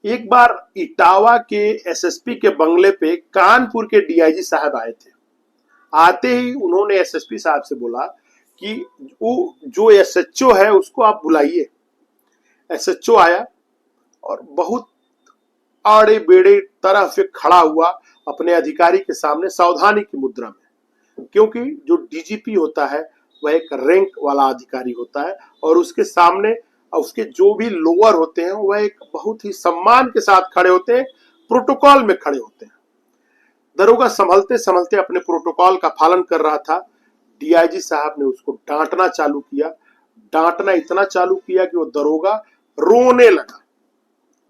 एक बार इटावा के एसएसपी के बंगले पे कानपुर के डीआईजी साहब आए थे। आते ही उन्होंने एसएसपी साहब से बोला कि वो जो एसएचओ है उसको आप बुलाइए। एसएचओ आया और बहुत आड़े बेड़े तरह से खड़ा हुआ अपने अधिकारी के सामने सावधानी की मुद्रा में, क्योंकि जो डीजीपी होता है वह एक रैंक वाला अधिकारी होता है और उसके सामने उसके जो भी लोअर होते हैं वह एक बहुत ही सम्मान के साथ खड़े होते हैं, प्रोटोकॉल में खड़े होते हैं। दरोगा संभलते संभलते अपने प्रोटोकॉल का पालन कर रहा था। डीआईजी साहब ने उसको डांटना चालू किया। डांटना इतना चालू किया कि वो दरोगा रोने लगा।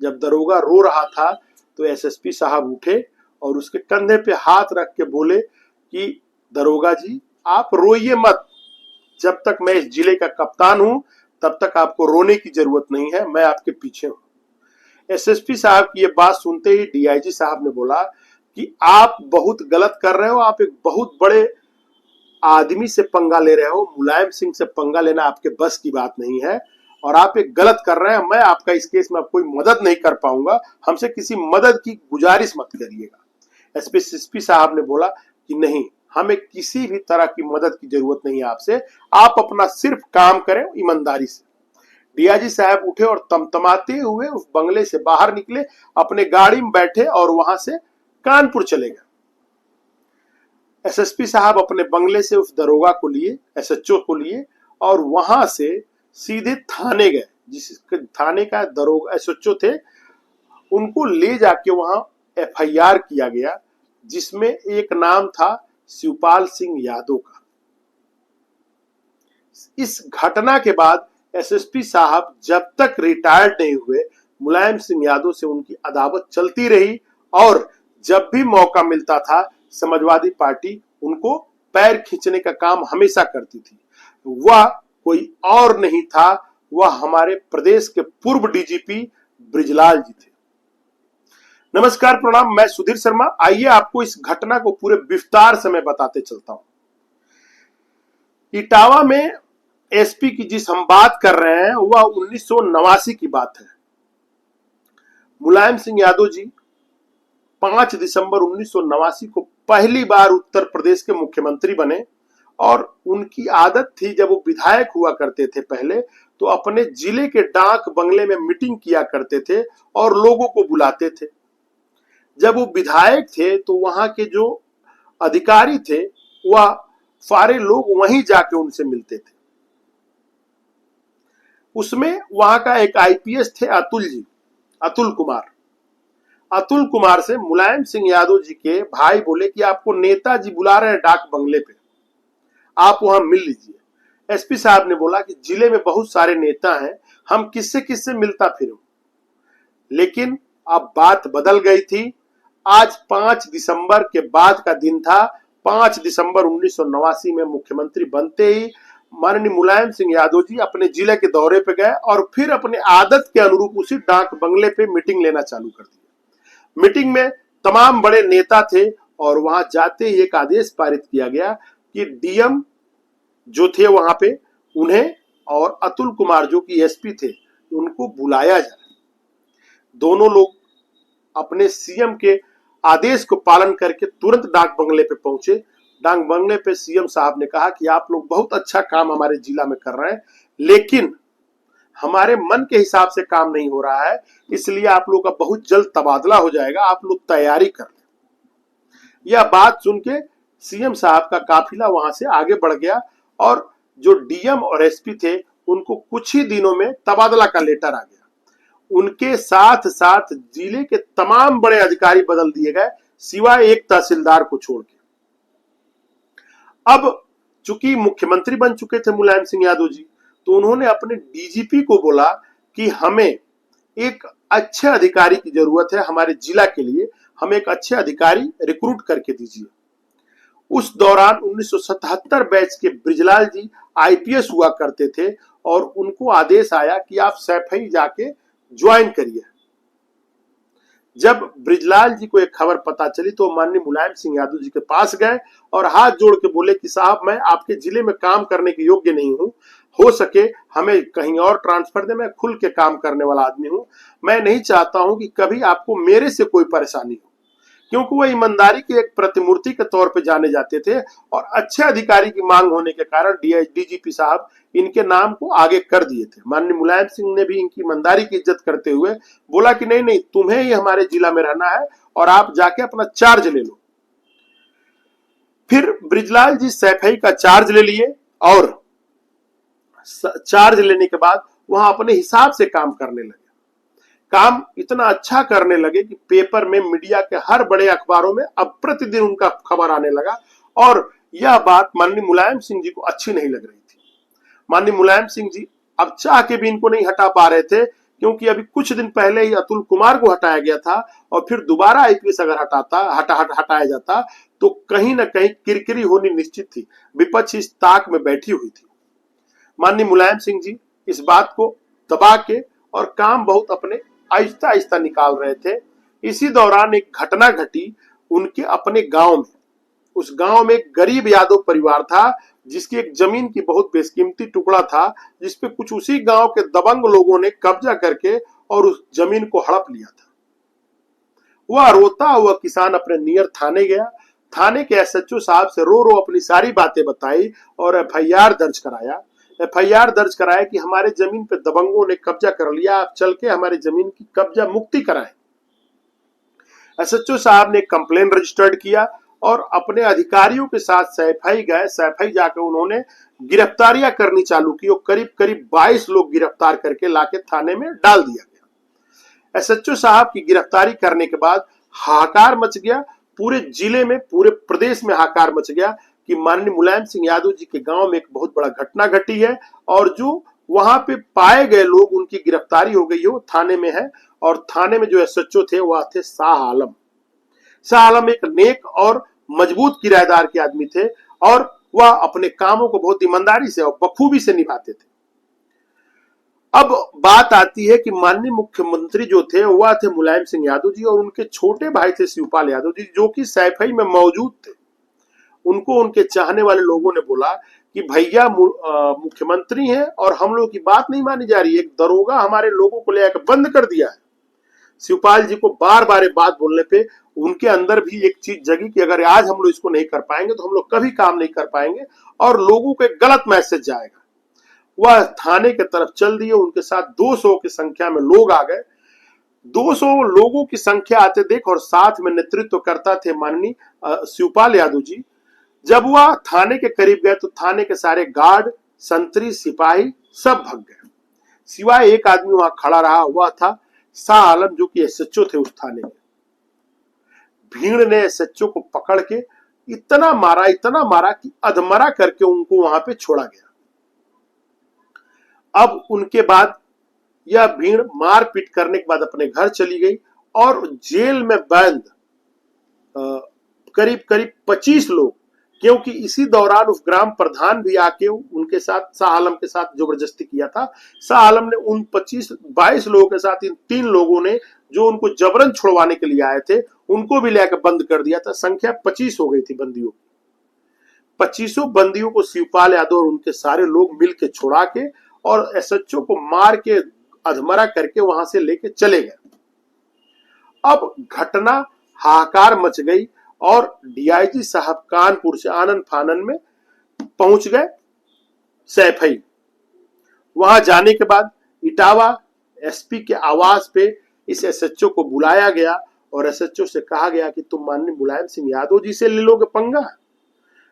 जब दरोगा रो रहा था तो एसएसपी साहब उठे और उसके कंधे पे हाथ रख के बोले कि दरोगा जी आप रोइए मत, जब तक मैं इस जिले का कप्तान हूं तब तक आपको रोने की जरूरत नहीं है, मैं आपके पीछे हूं। एसएसपी साहब की ये बात सुनते ही डीआईजी साहब ने बोला कि आप बहुत गलत कर रहे हो, आप एक बहुत बड़े आदमी से पंगा ले रहे हो, मुलायम सिंह से पंगा लेना आपके बस की बात नहीं है और आप एक गलत कर रहे हैं। मैं आपका इस केस में अब कोई मदद नहीं कर पाऊंगा, हमसे किसी मदद की गुजारिश मत करिएगा। एसपी साहब ने बोला कि नहीं, हमें किसी भी तरह की मदद की जरूरत नहीं है आपसे, आप अपना सिर्फ काम करें ईमानदारी से। डीआईजी साहब उठे और तमतमाते हुए उस बंगले से बाहर निकले, अपने गाड़ी में बैठे और वहां से कानपुर चले गए। एसएसपी साहब अपने बंगले से उस दरोगा को लिए, एसएचओ को लिए और वहां से सीधे थाने गए। जिस थाने का दरोगा एसएचओ थे उनको ले जाके वहां एफआईआर किया गया, जिसमें एक नाम था शिवपाल सिंह यादव का। इस घटना के बाद एसएसपी साहब जब तक रिटायर्ड नहीं हुए मुलायम सिंह यादव से उनकी अदावत चलती रही और जब भी मौका मिलता था समाजवादी पार्टी उनको पैर खींचने का काम हमेशा करती थी। वह कोई और नहीं था, वह हमारे प्रदेश के पूर्व डीजीपी ब्रिजलाल जी थे। नमस्कार, प्रणाम, मैं सुधीर शर्मा। आइए आपको इस घटना को पूरे विस्तार से मैं बताते चलता हूं। इटावा में एसपी की जिस हम बात कर रहे हैं वह 1989 की बात है। मुलायम सिंह यादव जी 5 दिसंबर 1989 को पहली बार उत्तर प्रदेश के मुख्यमंत्री बने और उनकी आदत थी, जब वो विधायक हुआ करते थे पहले, तो अपने जिले के डाक बंगले में मीटिंग किया करते थे और लोगों को बुलाते थे। जब वो विधायक थे तो वहां के जो अधिकारी थे वह सारे लोग वहीं जाके उनसे मिलते थे। उसमें वहां का एक आईपीएस थे अतुल जी, अतुल कुमार। अतुल कुमार से मुलायम सिंह यादव जी के भाई बोले कि आपको नेताजी बुला रहे हैं डाक बंगले पे, आप वहां मिल लीजिए। एसपी साहब ने बोला कि जिले में बहुत सारे नेता हैं, हम किससे किससे मिलता फिरूं। लेकिन अब बात बदल गई थी। आज 5 दिसंबर के बाद का दिन था। 5 दिसंबर 1989 में मुख्यमंत्री बनते ही माननीय मुलायम सिंह यादव जी अपने जिले के दौरे पे गए और फिर अपने आदत के अनुरूप उसी डाक बंगले पे मीटिंग लेना चालू कर दिया। मीटिंग में तमाम बड़े नेता थे और वहां जाते ही एक आदेश पारित किया गया कि डीएम जो थे वहां पे उन्हें और अतुल कुमार जो कि एसपी थे उनको बुलाया जाए। दोनों लोग अपने सीएम के आदेश को पालन करके तुरंत डाक बंगले पे पहुंचे। डाक बंगले पे सीएम साहब ने कहा कि आप लोग बहुत अच्छा काम हमारे जिला में कर रहे हैं, लेकिन हमारे मन के हिसाब से काम नहीं हो रहा है, इसलिए आप लोग का बहुत जल्द तबादला हो जाएगा, आप लोग तैयारी कर लें। यह बात सुन के सीएम साहब का काफिला वहां से आगे बढ़ गया और जो डीएम और एसपी थे उनको कुछ ही दिनों में तबादला का लेटर आ गया। उनके साथ साथ जिले के तमाम बड़े अधिकारी बदल दिए गए, सिवाय एक तहसीलदार को छोड़ के। अब चूंकि मुख्यमंत्री बन चुके थे मुलायम सिंह यादव जी, तो उन्होंने अपने डीजीपी को बोला कि हमें एक अच्छे अधिकारी की जरूरत है, हमारे जिला के लिए हमें एक अच्छे अधिकारी रिक्रूट करके दीजिए। उस दौरान 1977 बैच के ब्रिजलाल जी आईपीएस हुआ करते थे और उनको आदेश आया कि आप सैफई जाके ज्वाइन करिए। जब ब्रिजलाल जी को एक खबर पता चली तो माननीय मुलायम सिंह यादव जी के पास गए और हाथ जोड़ के बोले कि साहब मैं आपके जिले में काम करने के योग्य नहीं हूं, हो सके हमें कहीं और ट्रांसफर दे, मैं खुल के काम करने वाला आदमी हूं, मैं नहीं चाहता हूं कि कभी आपको मेरे से कोई परेशानी हो, क्योंकि वह ईमानदारी के एक प्रतिमूर्ति के तौर पे जाने जाते थे और अच्छे अधिकारी की मांग होने के कारण डीजीपी साहब इनके नाम को आगे कर दिए थे। माननीय मुलायम सिंह ने भी इनकी ईमानदारी की इज्जत करते हुए बोला कि नहीं नहीं, तुम्हें ही हमारे जिला में रहना है और आप जाके अपना चार्ज ले लो। फिर ब्रिजलाल जी सैफई का चार्ज ले लिए और चार्ज लेने के बाद वहां अपने हिसाब से काम करने लगे। काम इतना अच्छा करने लगे कि पेपर में, मीडिया के हर बड़े अखबारों में अब प्रतिदिन उनका खबर आने लगा। और यह बात माननीय मुलायम सिंह जी को अच्छी नहीं लग रही थी। माननीय मुलायम सिंह जी अब चाह के भी इनको नहीं हटा पा रहे थे, क्योंकि अभी कुछ दिन पहले ही अतुल कुमार को हटाया गया था और फिर दोबारा आईपीएस अगर हटाया जाता तो कहीं ना कहीं किरकिरी होनी निश्चित थी। विपक्ष इस ताक में बैठी हुई थी। माननीय मुलायम सिंह जी इस बात को दबा के और काम बहुत अपने आहिस्ता आहिस्ता निकाल रहे थे। इसी दौरान एक घटना घटी उनके अपने गांव में। उस गांव में एक गरीब यादव परिवार था जिसकी एक जमीन की बहुत बेशकीमती टुकड़ा था, जिसपे कुछ उसी गांव के दबंग लोगों ने कब्जा करके और उस जमीन को हड़प लिया था। वह रोता हुआ किसान अपने नियर थाने गया। थाने के एसएचओ साहब से रो रो अपनी सारी बातें बताई और एफआईआर दर्ज कराया। एफआईआर दर्ज कराया कि हमारे जमीन पे दबंगों ने कब्जा कर लिया, आप चल के हमारे जमीन की कब्जा मुक्ति कराएं। एसएचओ साहब ने कंप्लेन रजिस्टर्ड किया और अपने अधिकारियों के साथ सैफई गए। सैफई जाकर उन्होंने गिरफ्तारियां करनी चालू की और करीब करीब 22 लोग गिरफ्तार करके लाके थाने में डाल दिया गया। एसएचओ साहब की गिरफ्तारी करने के बाद हाहाकार मच गया पूरे जिले में, पूरे प्रदेश में हाहाकार मच गया कि माननीय मुलायम सिंह यादव जी के गांव में एक बहुत बड़ा घटना घटी है और जो वहां पे पाए गए लोग, उनकी गिरफ्तारी हो गई है, वो थाने में है। और थाने में जो एसएचओ थे वह थे शाह आलम। शाह आलम एक नेक और मजबूत किराएदार के आदमी थे और वह अपने कामों को बहुत ईमानदारी से और बखूबी से निभाते थे। अब बात आती है कि माननीय मुख्यमंत्री जो थे वह थे मुलायम सिंह यादव जी और उनके छोटे भाई थे शिवपाल यादव जी, जो कि सैफई में मौजूद थे। उनको उनके चाहने वाले लोगों ने बोला कि भैया मुख्यमंत्री हैं और हम लोग की बात नहीं मानी जा रही है, एक दरोगा हमारे लोगों को ले आकर बंद कर दिया है। शिवपाल जी को बार बार बात बोलने पे उनके अंदर भी एक चीज जगी कि अगर आज हम लोग इसको नहीं कर पाएंगे तो हम लोग कभी काम नहीं कर पाएंगे और लोगों को एक गलत मैसेज जाएगा। वह थाने के तरफ चल दिए। उनके साथ 200 की संख्या में लोग आ गए। 200 लोगों की संख्या आते देख और साथ में नेतृत्व करता थे माननीय शिवपाल यादव जी। जब वह थाने के करीब गए तो थाने के सारे गार्ड, संतरी, सिपाही सब भग गए। सिवाय एक आदमी वहां खड़ा रहा, वह था शाह आलम, जो कि एसएचओ थे उस थाने के। भीड़ ने एसएचओ को पकड़ के इतना मारा कि अधमरा करके उनको वहां पे छोड़ा गया। अब उनके बाद यह भीड़ मारपीट करने के बाद अपने घर चली गई और जेल में बंद करीब करीब 25 लोग, क्योंकि इसी दौरान उस ग्राम प्रधान भी आके उनके साथ शाह आलम के साथ जबरदस्ती किया था। शाह आलम ने उन 22 लोगों के साथ इन 3 लोगों ने जो उनको जबरन छुड़वाने के लिए आए थे उनको भी लेकर बंद कर दिया था। संख्या 25 हो गई थी बंदियों। 25 बंदियों को शिवपाल यादव और उनके सारे लोग मिलकर छुड़ा के और एसएचओ को मार के अधमरा करके वहां से लेके चले गए। अब घटना हाहाकार मच गई और डीआईजी साहब कानपुर से आनन फानन में पहुंच गए सैफई। वहां जाने के बाद इटावा एसपी के आवास पे इस एसएचओ को बुलाया गया और एसएचओ से कहा गया कि तुम माननीय मुलायम सिंह यादव जी से ले लोगे पंगा।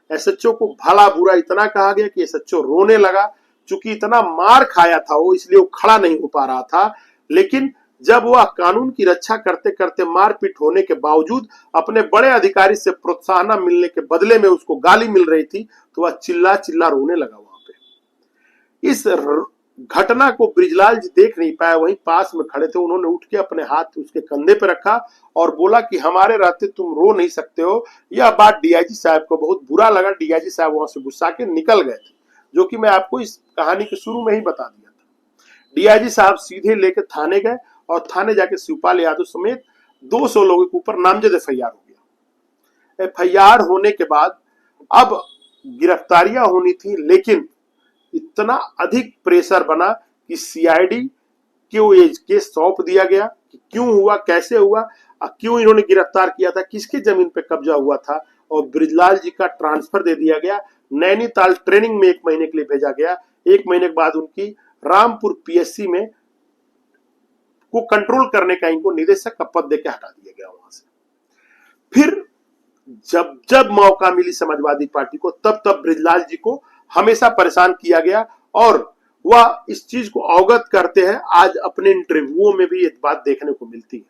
एसएचओ को भला बुरा इतना कहा गया कि एसएचओ रोने लगा। चूंकि इतना मार खाया था वो, इसलिए वो खड़ा नहीं हो पा रहा था। लेकिन जब वह कानून की रक्षा करते करते मारपीट होने के बावजूद अपने बड़े अधिकारी से प्रोत्साहन मिलने के बदले में उसको गाली मिल रही थी, तो वह चिल्ला चिल्ला रोने लगा वहां पे। इस घटना को ब्रिजलाल जी देख नहीं पाए, वहीं पास में खड़े थे। उन्होंने उठ के अपने हाथ उसके कंधे पे रखा और बोला कि हमारे रहते तुम रो नहीं सकते हो। यह बात डीआईजी साहब को बहुत बुरा लगा। डीआईजी साहब वहां से गुस्सा के निकल गए थे, जो कि मैं आपको इस कहानी के शुरू में ही बता दिया था। डीआईजी साहब सीधे लेकर थाने गए और थाने जाके शिवपाल यादव समेत 200 लोगों के ऊपर नामजद एफआईआर हो गया। एफआईआर होने के बाद अब गिरफ्तारियां होनी थी, लेकिन इतना अधिक प्रेशर बना कि सीआईडी को ये केस सौंप दिया गया कि क्यों हुआ, कैसे हुआ, क्यों इन्होंने गिरफ्तार किया था, किसके जमीन पे कब्जा हुआ था, और बृजलाल जी का ट्रांसफर दे दिया गया। नैनीताल ट्रेनिंग में 1 महीने के लिए भेजा गया। 1 महीने के बाद उनकी रामपुर पीएससी में को कंट्रोल करने का इनको निदेशक का पद देकर हटा दिया गया वहां से। फिर जब जब मौका मिली समाजवादी पार्टी को, तब तब बृजलाल जी को हमेशा परेशान किया गया और वह इस चीज को अवगत करते हैं। आज अपने इंटरव्यूओं में भी ये बात देखने को मिलती है।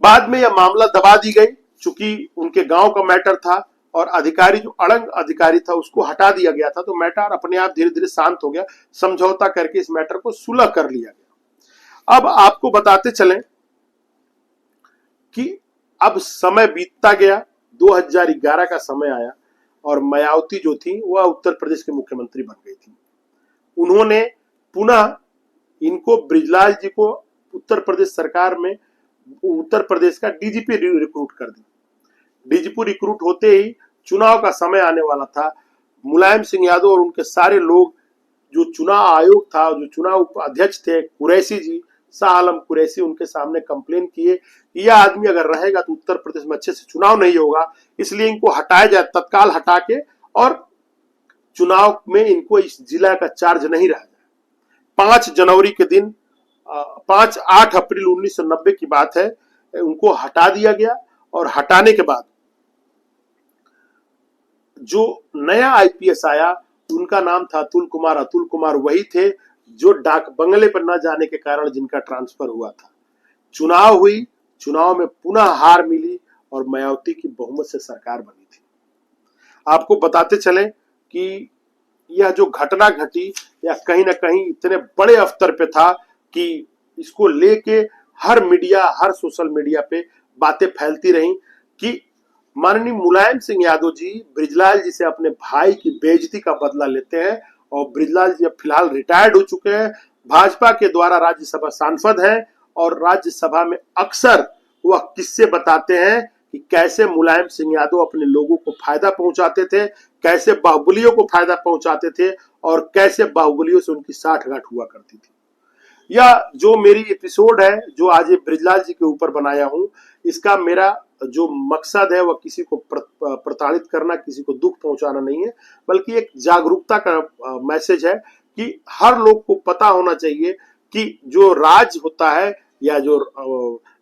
बाद में यह मामला दबा दी गई, चूंकि उनके गांव का मैटर था और अधिकारी जो अड़ंग अधिकारी था उसको हटा दिया गया था, तो मैटर अपने आप धीरे धीरे शांत हो गया। समझौता करके इस मैटर को सुलह कर लिया गया। अब आपको बताते चलें कि अब समय बीतता गया, 2011 का समय आया और मायावती जो थी वह उत्तर प्रदेश के मुख्यमंत्री बन गई थी। उन्होंने पुनः इनको, बृजलाल जी को उत्तर प्रदेश सरकार में उत्तर प्रदेश का डीजीपी रिक्रूट कर दी। डीजीपी रिक्रूट होते ही चुनाव का समय आने वाला था। मुलायम सिंह यादव और उनके सारे लोग, जो चुनाव आयोग था, जो चुनाव अध्यक्ष थे कुरैशी जी, शाह आलम कुरैशी, उनके सामने कंप्लेन किए यह आदमी अगर रहेगा तो उत्तर प्रदेश में अच्छे से चुनाव नहीं होगा, इसलिए इनको हटाया जाए, तत्काल हटा के, और चुनाव में इनको इस जिला का चार्ज नहीं रहा जाए। 5 जनवरी के दिन 8 अप्रैल 1990 की बात है, उनको हटा दिया गया। और हटाने के बाद जो नया आईपीएस आया उनका नाम था अतुल कुमार। अतुल कुमार वही थे जो डाक बंगले पर न जाने के कारण जिनका ट्रांसफर हुआ था। चुनाव हुई, चुनाव में पुनः हार मिली और मायावती की बहुमत से सरकार बनी थी। आपको बताते चले कि यह जो घटना घटी या कहीं ना कहीं इतने बड़े स्तर पे था कि इसको लेके हर मीडिया, हर सोशल मीडिया पे बातें फैलती रहीं कि माननीय मुलायम सिंह यादव जी बृजलाल जी से अपने भाई की बेइज्जती का बदला लेते हैं। और बृजलाल जी अब फिलहाल रिटायर्ड हो चुके हैं, भाजपा के द्वारा राज्यसभा सांसद हैं और राज्यसभा में अक्सर वह किस्से बताते हैं कि कैसे मुलायम सिंह यादव अपने लोगों को फायदा पहुंचाते थे, कैसे बाहुबलियों को फायदा पहुंचाते थे और कैसे बाहुबलियों से उनकी साठगांठ हुआ करती थी। यह जो मेरी एपिसोड है जो आज बृजलाल जी के ऊपर बनाया हूं, इसका मेरा जो मकसद है वह किसी को प्रताड़ित करना, किसी को दुख पहुंचाना नहीं है, बल्कि एक जागरूकता का मैसेज है कि हर लोग को पता होना चाहिए कि जो राज होता है या जो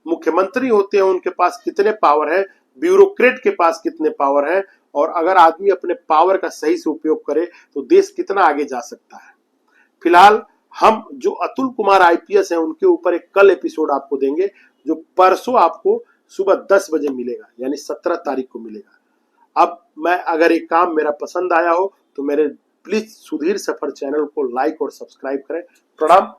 मुख्यमंत्री होते हैं उनके पास कितने पावर है, ब्यूरोक्रेट के पास कितने पावर है, और अगर आदमी अपने पावर का सही से उपयोग करे तो देश कितना आगे जा सकता है। फिलहाल हम जो अतुल कुमार आईपीएस हैं उनके ऊपर एक कल एपिसोड आपको देंगे, जो परसों आपको सुबह 10 बजे मिलेगा, यानी 17 तारीख को मिलेगा। अब मैं, अगर एक काम मेरा पसंद आया हो तो मेरे प्लीज सुधीर सफर चैनल को लाइक और सब्सक्राइब करें। प्रणाम।